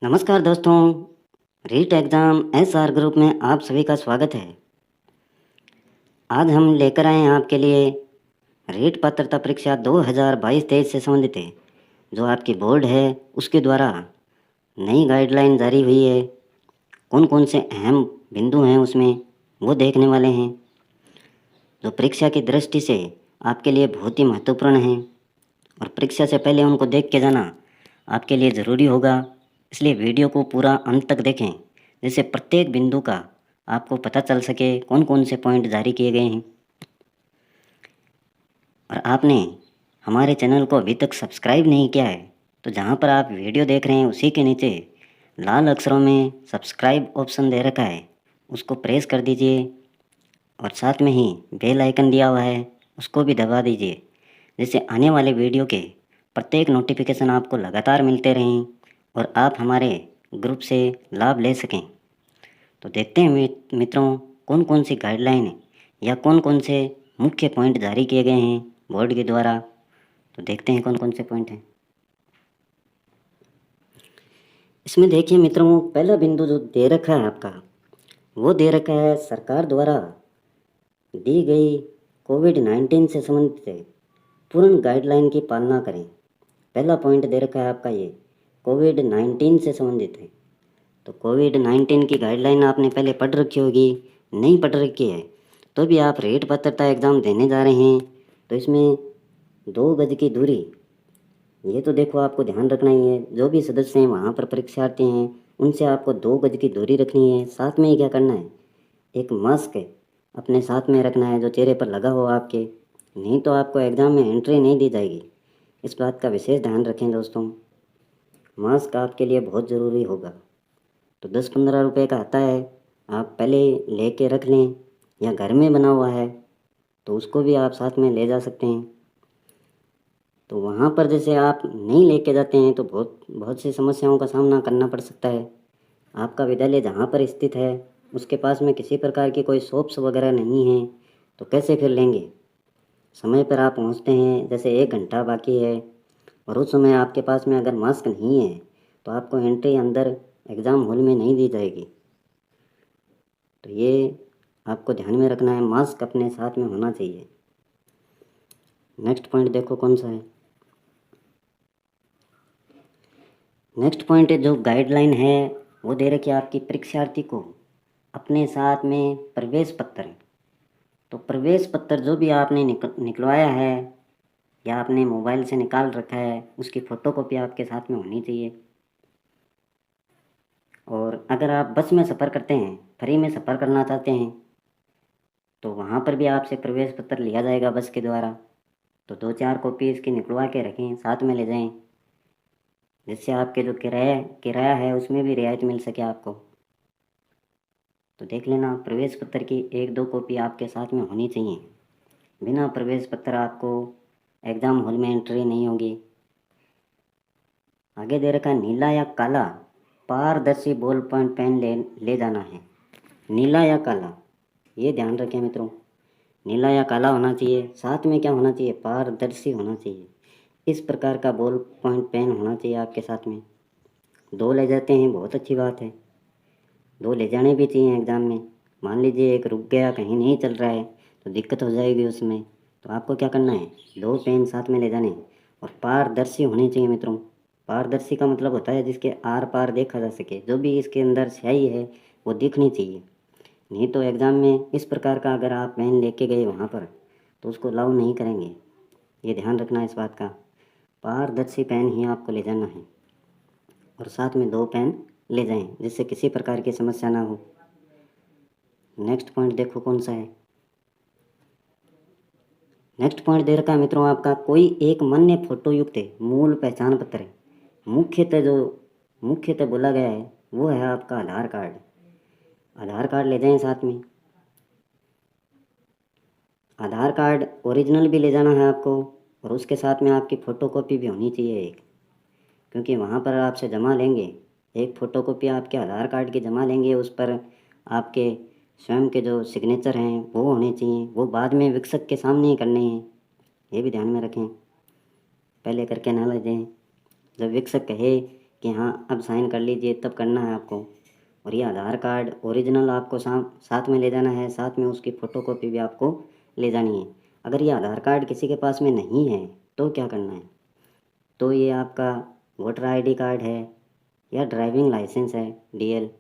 नमस्कार दोस्तों, REET exam SR group में आप सभी का स्वागत है। आज हम लेकर आए हैं आपके लिए रीट पात्रता परीक्षा 2022-23 से संबंधित है, जो आपकी बोर्ड है उसके द्वारा नई गाइडलाइन जारी हुई है। कौन कौन से अहम बिंदु हैं उसमें वो देखने वाले हैं, जो परीक्षा की दृष्टि से आपके लिए बहुत ही महत्वपूर्ण हैं और परीक्षा से पहले उनको देख के जाना आपके लिए ज़रूरी होगा। इसलिए वीडियो को पूरा अंत तक देखें, जिससे प्रत्येक बिंदु का आपको पता चल सके कौन कौन से पॉइंट जारी किए गए हैं। और आपने हमारे चैनल को अभी तक सब्सक्राइब नहीं किया है तो जहाँ पर आप वीडियो देख रहे हैं उसी के नीचे लाल अक्षरों में सब्सक्राइब ऑप्शन दे रखा है, उसको प्रेस कर दीजिए और साथ में ही बेल आइकन दिया हुआ है उसको भी दबा दीजिए, जिससे आने वाले वीडियो के प्रत्येक नोटिफिकेशन आपको लगातार मिलते रहें और आप हमारे ग्रुप से लाभ ले सकें। तो देखते हैं मित्रों, कौन कौन सी गाइडलाइन या कौन कौन से मुख्य पॉइंट जारी किए गए हैं बोर्ड के द्वारा। तो देखते हैं कौन कौन से पॉइंट हैं इसमें। देखिए मित्रों, पहला बिंदु जो दे रखा है आपका, वो दे रखा है सरकार द्वारा दी गई कोविड-19 से संबंधित पूर्ण गाइडलाइन की पालना करें। पहला पॉइंट दे रखा है आपका ये कोविड-19 से संबंधित है। तो कोविड-19 की गाइडलाइन आपने पहले पढ़ रखी होगी, नहीं पढ़ रखी है तो भी आप रीट पात्रता एग्ज़ाम देने जा रहे हैं तो इसमें 2 गज की दूरी, ये तो देखो आपको ध्यान रखना ही है। जो भी सदस्य हैं वहाँ पर परीक्षार्थी हैं उनसे आपको 2 गज की दूरी रखनी है। साथ में ही क्या करना है, एक मास्क अपने साथ में रखना है जो चेहरे पर लगा हो आपके, नहीं तो आपको एग्ज़ाम में एंट्री नहीं दी जाएगी। इस बात का विशेष ध्यान रखें दोस्तों, मास्क आपके लिए बहुत ज़रूरी होगा। तो 10-15 रुपये का आता है, आप पहले लेके रख लें, या घर में बना हुआ है तो उसको भी आप साथ में ले जा सकते हैं। तो वहाँ पर जैसे आप नहीं लेके जाते हैं तो बहुत सी समस्याओं का सामना करना पड़ सकता है। आपका विद्यालय जहाँ पर स्थित है उसके पास में किसी प्रकार की कोई शॉप्स वगैरह नहीं है तो कैसे फिर लेंगे। समय पर आप पहुँचते हैं, जैसे 1 घंटा बाकी है और उस समय आपके पास में अगर मास्क नहीं है तो आपको एंट्री अंदर एग्ज़ाम हॉल में नहीं दी जाएगी। तो ये आपको ध्यान में रखना है, मास्क अपने साथ में होना चाहिए। नेक्स्ट पॉइंट देखो कौन सा है। नेक्स्ट पॉइंट जो गाइडलाइन है वो दे रखी है आपकी परीक्षार्थी को अपने साथ में प्रवेश पत्र। तो प्रवेश पत्र जो भी आपने निकलवाया है या आपने मोबाइल से निकाल रखा है उसकी फ़ोटोकॉपी आपके साथ में होनी चाहिए। और अगर आप बस में सफ़र करते हैं, फ्री में सफ़र करना चाहते हैं तो वहाँ पर भी आपसे प्रवेश पत्र लिया जाएगा बस के द्वारा। तो 2-4 कॉपी इसकी निकलवा के रखें, साथ में ले जाएं, जिससे आपके जो किराया है उसमें भी रियायत मिल सके आपको। तो देख लेना, प्रवेश पत्र की 1-2 कॉपी आपके साथ में होनी चाहिए। बिना प्रवेश पत्र आपको एग्ज़ाम हॉल में एंट्री नहीं होगी। आगे दे रखा नीला या काला पारदर्शी बॉल पॉइंट पेन ले जाना है। नीला या काला, ये ध्यान रखें मित्रों, नीला या काला होना चाहिए। साथ में क्या होना चाहिए, पारदर्शी होना चाहिए। इस प्रकार का बॉल पॉइंट पेन होना चाहिए आपके साथ में। 2 ले जाते हैं, बहुत अच्छी बात है, 2 ले जाने भी चाहिए एग्ज़ाम में। मान लीजिए एक रुक गया, कहीं नहीं चल रहा है तो दिक्कत हो जाएगी उसमें। तो आपको क्या करना है, 2 पेन साथ में ले जाने और पारदर्शी होने चाहिए मित्रों। पारदर्शी का मतलब होता है जिसके आर पार देखा जा सके, जो भी इसके अंदर स्याही है वो दिखनी चाहिए। नहीं तो एग्ज़ाम में इस प्रकार का अगर आप पेन लेके गए वहाँ पर तो उसको अलाउ नहीं करेंगे। ये ध्यान रखना है इस बात का, पारदर्शी पेन ही आपको ले जाना है और साथ में 2 पेन ले जाएं, जिससे किसी प्रकार की समस्या ना हो। नेक्स्ट पॉइंट देखो कौन सा है। नेक्स्ट पॉइंट दे रखा है मित्रों आपका, कोई एक मान्य फोटो युक्त मूल पहचान पत्र। मुख्यतः बोला गया है वो है आपका आधार कार्ड। आधार कार्ड ले जाएं साथ में। आधार कार्ड ओरिजिनल भी ले जाना है आपको और उसके साथ में आपकी फ़ोटोकॉपी भी होनी चाहिए एक, क्योंकि वहाँ पर आपसे जमा लेंगे एक फ़ोटोकॉपी आपके आधार कार्ड की जमा लेंगे। उस पर आपके स्वयं के जो सिग्नेचर हैं वो होने चाहिए, वो बाद में विकसक के सामने ही करने हैं, ये भी ध्यान में रखें, पहले करके ना ले जाएं। जब विकसक कहे कि हाँ अब साइन कर लीजिए, तब करना है आपको। और ये आधार कार्ड ओरिजिनल आपको साथ में ले जाना है, साथ में उसकी फ़ोटोकॉपी भी आपको ले जानी है। अगर ये आधार कार्ड किसी के पास में नहीं है तो क्या करना है, तो ये आपका वोटर आईडी कार्ड है या ड्राइविंग लाइसेंस है, डीएल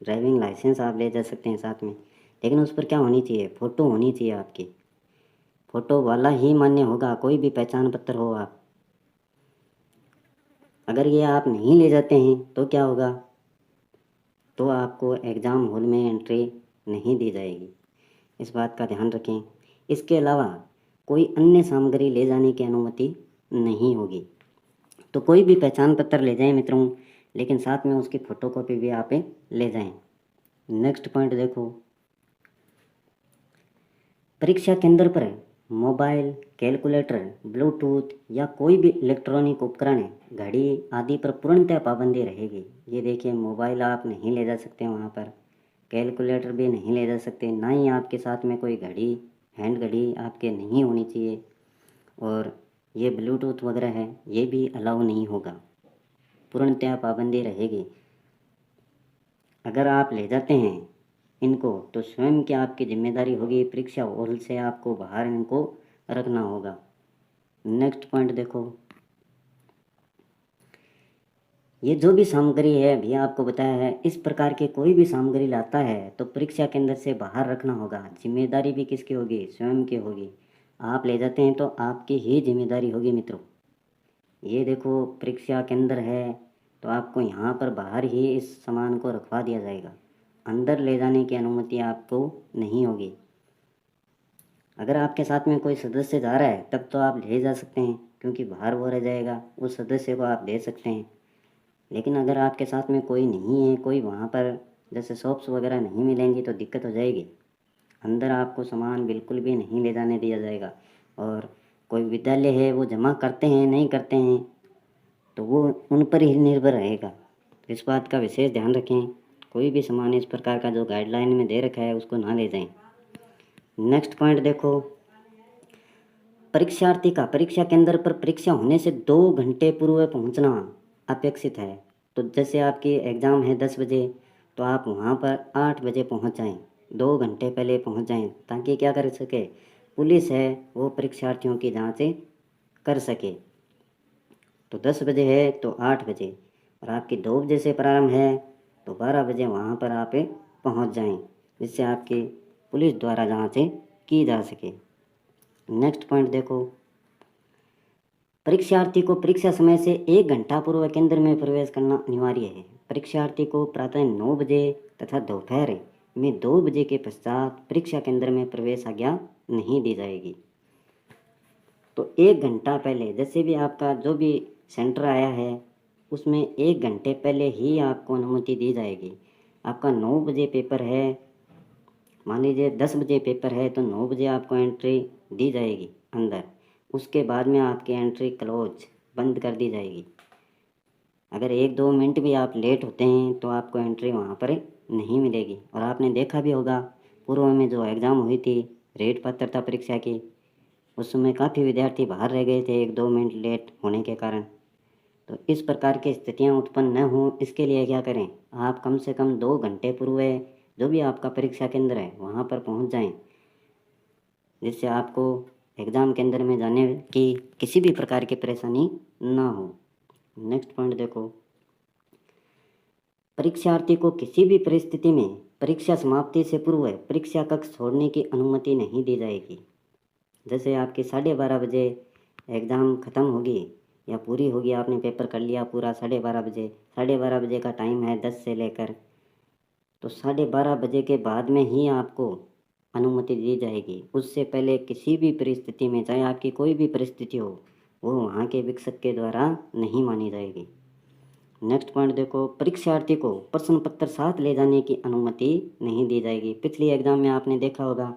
ड्राइविंग लाइसेंस आप ले जा सकते हैं साथ में। लेकिन उस पर क्या होनी चाहिए, फ़ोटो होनी चाहिए आपकी। फ़ोटो वाला ही मान्य होगा, कोई भी पहचान पत्र हो आप। अगर ये आप नहीं ले जाते हैं तो क्या होगा, तो आपको एग्ज़ाम हॉल में एंट्री नहीं दी जाएगी। इस बात का ध्यान रखें। इसके अलावा कोई अन्य सामग्री ले जाने की अनुमति नहीं होगी। तो कोई भी पहचान पत्र ले जाएं मित्रों, लेकिन साथ में उसकी फ़ोटोकॉपी भी आप ले जाएं। नेक्स्ट पॉइंट देखो, परीक्षा केंद्र पर मोबाइल, कैलकुलेटर, ब्लूटूथ या कोई भी इलेक्ट्रॉनिक उपकरण, घड़ी आदि पर पूर्णतः पाबंदी रहेगी। ये देखिए, मोबाइल आप नहीं ले जा सकते वहाँ पर, कैलकुलेटर भी नहीं ले जा सकते, ना ही आपके साथ में कोई घड़ी, हैंड घड़ी आपके नहीं होनी चाहिए। और ये ब्लूटूथ वगैरह है, ये भी अलाउ नहीं होगा, पूर्णतः पाबंदी रहेगी। अगर आप ले जाते हैं इनको तो स्वयं की आपकी जिम्मेदारी होगी, परीक्षा हॉल से आपको बाहर इनको रखना होगा। नेक्स्ट पॉइंट देखो, ये जो भी सामग्री है अभी आपको बताया है, इस प्रकार की कोई भी सामग्री लाता है तो परीक्षा केंद्र से बाहर रखना होगा। जिम्मेदारी भी किसकी होगी, स्वयं की होगी। आप ले जाते हैं तो आपकी ही जिम्मेदारी होगी मित्रों। ये देखो परीक्षा केंद्र है तो आपको यहाँ पर बाहर ही इस सामान को रखवा दिया जाएगा, अंदर ले जाने की अनुमति आपको नहीं होगी। अगर आपके साथ में कोई सदस्य जा रहा है तब तो आप ले जा सकते हैं, क्योंकि बाहर वो रह जाएगा, उस सदस्य को आप दे सकते हैं। लेकिन अगर आपके साथ में कोई नहीं है, कोई वहाँ पर जैसे शॉप्स वगैरह नहीं मिलेंगी तो दिक्कत हो जाएगी। अंदर आपको सामान बिल्कुल भी नहीं ले जाने दिया जाएगा। और कोई विद्यालय है वो जमा करते हैं नहीं करते हैं तो वो उन पर ही निर्भर रहेगा। तो इस बात का विशेष ध्यान रखें, कोई भी सामान इस प्रकार का जो गाइडलाइन में दे रखा है उसको ना ले जाएं। नेक्स्ट पॉइंट देखो, परीक्षार्थी का परीक्षा केंद्र पर परीक्षा होने से 2 घंटे पूर्व पहुंचना अपेक्षित है। तो जैसे आपकी एग्ज़ाम है 10 बजे, तो आप वहां पर 8 बजे पहुंच जाएं, 2 घंटे पहले पहुंच जाएं, ताकि क्या कर सके, पुलिस है वो परीक्षार्थियों की जांच कर सके। तो 10 बजे है तो 8 बजे, और आपकी 2 बजे से प्रारंभ है तो 12 बजे वहाँ पर आप पहुँच जाएं, जिससे आपकी पुलिस द्वारा जाँच की जा सके। नेक्स्ट पॉइंट देखो, परीक्षार्थी को परीक्षा समय से 1 घंटा पूर्व केंद्र में प्रवेश करना अनिवार्य है। परीक्षार्थी को प्रातः 9 बजे तथा दोपहर में 2 बजे के पश्चात परीक्षा केंद्र में प्रवेश आज्ञा नहीं दी जाएगी। तो 1 घंटा पहले, जैसे भी आपका जो भी सेंटर आया है उसमें 1 घंटे पहले ही आपको अनुमति दी जाएगी। आपका 9 बजे पेपर है, मान लीजिए 10 बजे पेपर है तो 9 बजे आपको एंट्री दी जाएगी अंदर। उसके बाद में आपकी एंट्री क्लोज, बंद कर दी जाएगी। अगर 1-2 मिनट भी आप लेट होते हैं तो आपको एंट्री वहाँ पर नहीं मिलेगी। और आपने देखा भी होगा, पूर्व में जो एग्ज़ाम हुई थी रेट पात्रता परीक्षा की, उस समय काफ़ी विद्यार्थी बाहर रह गए थे 1-2 मिनट लेट होने के कारण। तो इस प्रकार की स्थितियां उत्पन्न न हों, इसके लिए क्या करें, आप कम से कम 2 घंटे पूर्व जो भी आपका परीक्षा केंद्र है वहाँ पर पहुँच जाएं, जिससे आपको एग्ज़ाम केंद्र में जाने की किसी भी प्रकार की परेशानी ना हो। नेक्स्ट पॉइंट देखो, परीक्षार्थी को किसी भी परिस्थिति में परीक्षा समाप्ति से पूर्व परीक्षा कक्ष छोड़ने की अनुमति नहीं दी जाएगी। जैसे आपकी 12:30 बजे एग्ज़ाम ख़त्म होगी या पूरी होगी, आपने पेपर कर लिया पूरा 12:30 बजे, 12:30 बजे का टाइम है 10 से लेकर, तो 12:30 बजे के बाद में ही आपको अनुमति दी जाएगी। उससे पहले किसी भी परिस्थिति में, चाहे आपकी कोई भी परिस्थिति हो, वो वहाँ के शिक्षक के द्वारा नहीं मानी जाएगी। नेक्स्ट पॉइंट देखो, परीक्षार्थी को प्रश्न पत्र साथ ले जाने की अनुमति नहीं दी जाएगी। पिछली एग्ज़ाम में आपने देखा होगा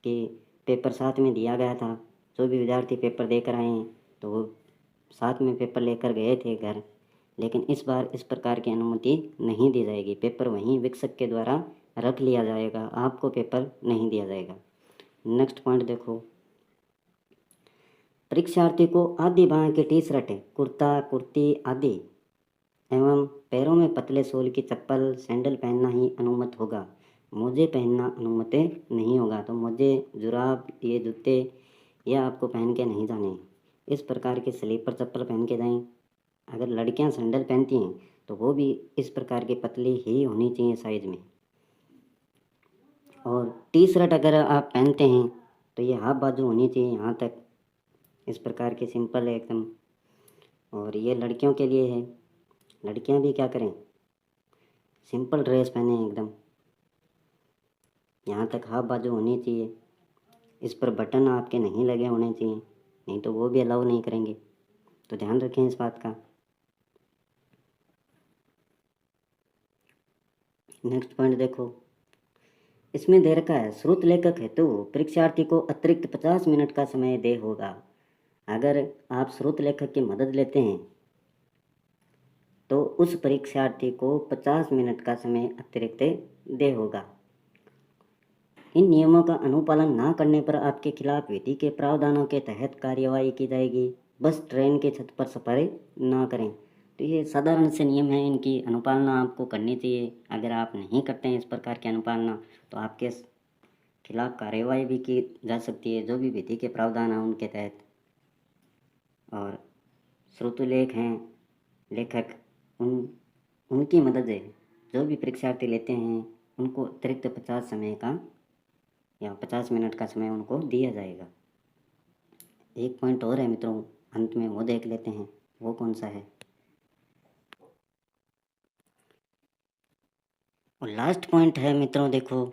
कि पेपर साथ में दिया गया था, जो भी विद्यार्थी पेपर देकर आए हैं तो वो साथ में पेपर लेकर गए थे घर। लेकिन इस बार इस प्रकार की अनुमति नहीं दी जाएगी, पेपर वहीं शिक्षक के द्वारा रख लिया जाएगा, आपको पेपर नहीं दिया जाएगा। नेक्स्ट पॉइंट देखो, परीक्षार्थी को आदि बांह की टी शर्ट, कुर्ता, कुर्ती आदि एवं पैरों में पतले सोल की चप्पल सैंडल पहनना ही अनुमत होगा। मोजे पहनना अनुमति नहीं होगा। तो मोजे, जुराब, ये जूते ये आपको पहन के नहीं जाने। इस प्रकार के स्लीपर चप्पल पहन के जाएं। अगर लड़कियां सैंडल पहनती हैं तो वो भी इस प्रकार की पतली ही होनी चाहिए साइज में। और टी शर्ट अगर आप पहनते हैं तो ये हाफ बाजू होनी चाहिए यहाँ तक, इस प्रकार की सिंपल है एकदम। और ये लड़कियों के लिए है। लड़कियां भी क्या करें, सिंपल ड्रेस पहने एकदम, यहाँ तक हाफ बाजू होनी चाहिए। इस पर बटन आपके नहीं लगे होने चाहिए, नहीं तो वो भी अलाउ नहीं करेंगे। तो ध्यान रखें इस बात का। नेक्स्ट पॉइंट देखो, इसमें दे रखा है श्रुत लेखक हेतु परीक्षार्थी को अतिरिक्त 50 मिनट का समय दे होगा। अगर आप श्रुत लेखक की मदद लेते हैं तो उस परीक्षार्थी को 50 मिनट का समय अतिरिक्त दे होगा। इन नियमों का अनुपालन ना करने पर आपके खिलाफ विधि के प्रावधानों के तहत कार्यवाही की जाएगी। बस ट्रेन के छत पर सफर ना करें। तो ये साधारण से नियम है, इनकी अनुपालना आपको करनी चाहिए। अगर आप नहीं करते हैं इस प्रकार की अनुपालना तो आपके खिलाफ कार्यवाही भी की जा सकती है, जो भी विधि के प्रावधान हैं उनके तहत। और श्रुतलेख हैं लेखक, उनकी मदद है जो भी परीक्षार्थी लेते हैं उनको अतिरिक्त 50 समय का या 50 मिनट का समय उनको दिया जाएगा। एक पॉइंट और है मित्रों, अंत में वो देख लेते हैं, वो कौन सा है। और लास्ट पॉइंट है मित्रों, देखो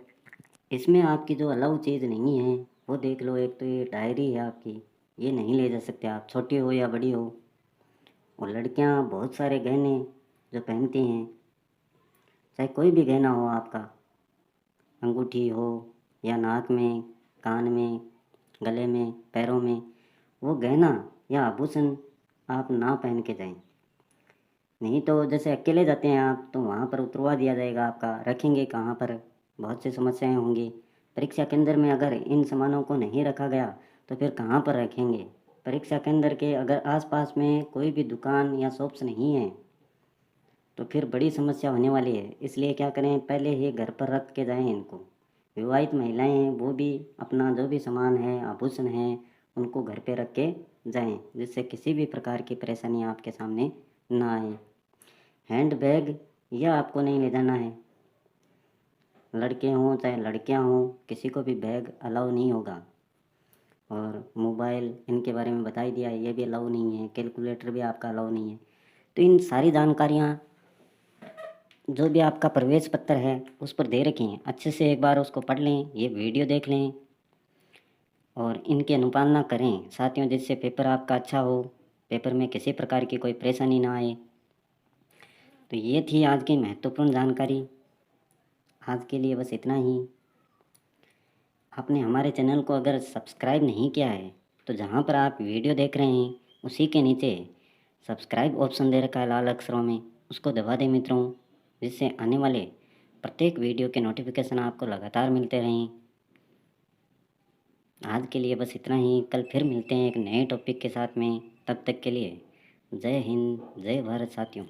इसमें आपकी जो अलाउ चीज़ नहीं है वो देख लो। एक तो ये डायरी है आपकी, ये नहीं ले जा सकते आप, छोटी हो या बड़ी हो। और लड़कियां बहुत सारे गहने जो पहनती हैं, चाहे कोई भी गहना हो आपका, अंगूठी हो या नाक में, कान में, गले में, पैरों में, वो गहना या आभूषण आप ना पहन के जाएं। नहीं तो जैसे अकेले जाते हैं आप तो वहाँ पर उतरवा दिया जाएगा आपका, रखेंगे कहाँ पर, बहुत सी समस्याएं होंगी। परीक्षा केंद्र में अगर इन सामानों को नहीं रखा गया तो फिर कहाँ पर रखेंगे। परीक्षा केंद्र के अगर आसपास में कोई भी दुकान या शॉप्स नहीं है तो फिर बड़ी समस्या होने वाली है। इसलिए क्या करें, पहले ही घर पर रख के जाएं इनको। विवाहित महिलाएं हैं वो भी अपना जो भी सामान है, आभूषण है, उनको घर पे रख के जाएं, जिससे किसी भी प्रकार की परेशानी आपके सामने ना आए। हैंड बैग यह आपको नहीं ले जाना है। लड़के हों चाहे लड़कियां हों, किसी को भी बैग अलाउ नहीं होगा। और मोबाइल, इनके बारे में बता ही दिया है, ये भी अलाउ नहीं है। कैलकुलेटर भी आपका अलाउ नहीं है। तो इन सारी जानकारियाँ जो भी आपका प्रवेश पत्र है उस पर दे रखी हैं, अच्छे से एक बार उसको पढ़ लें, ये वीडियो देख लें और इनकी अनुपालना करें साथियों, जिससे पेपर आपका अच्छा हो, पेपर में किसी प्रकार की कोई परेशानी ना आए। तो ये थी आज की महत्वपूर्ण जानकारी। आज के लिए बस इतना ही। आपने हमारे चैनल को अगर सब्सक्राइब नहीं किया है तो जहाँ पर आप वीडियो देख रहे हैं उसी के नीचे सब्सक्राइब ऑप्शन दे रखा है लाल अक्षरों में, उसको दबा दें मित्रों, जिससे आने वाले प्रत्येक वीडियो के नोटिफिकेशन आपको लगातार मिलते रहें। आज के लिए बस इतना ही। कल फिर मिलते हैं एक नए टॉपिक के साथ में। तब तक के लिए जय हिंद, जय भारत साथियों।